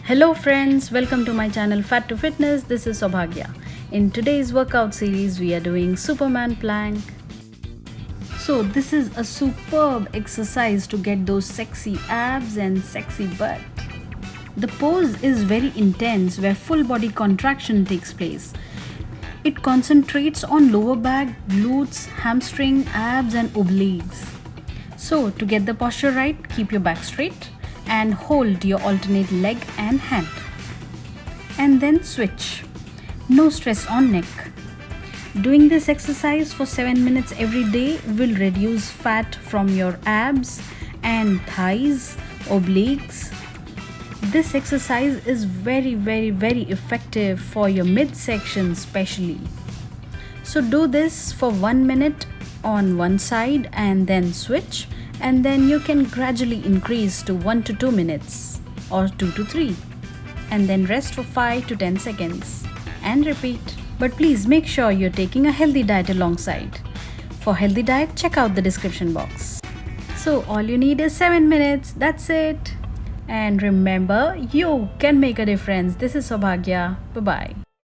Hello friends, welcome to my channel Fat to Fitness. This is Saubhagya. In today's workout series, we are doing Superman plank. So this is a superb exercise to get those sexy abs and sexy butt. The pose is very intense where full body contraction takes place. It concentrates on lower back, glutes, hamstring, abs and obliques. So to get the posture right, keep your back straight and hold your alternate leg and hand. And then switch. No stress on neck. Doing this exercise for 7 minutes every day will reduce fat from your abs and thighs, obliques. This exercise is very effective for your midsection especially. So do this for 1 minute on one side and then switch, and then you can gradually increase to 1 to 2 minutes or 2 to 3 and then rest for 5 to 10 seconds and repeat. But please make sure you're taking a healthy diet alongside. For healthy diet, check out the description box. So all you need is 7 minutes, that's it. And remember, you can make a difference. This is Saubhagya. Bye-bye.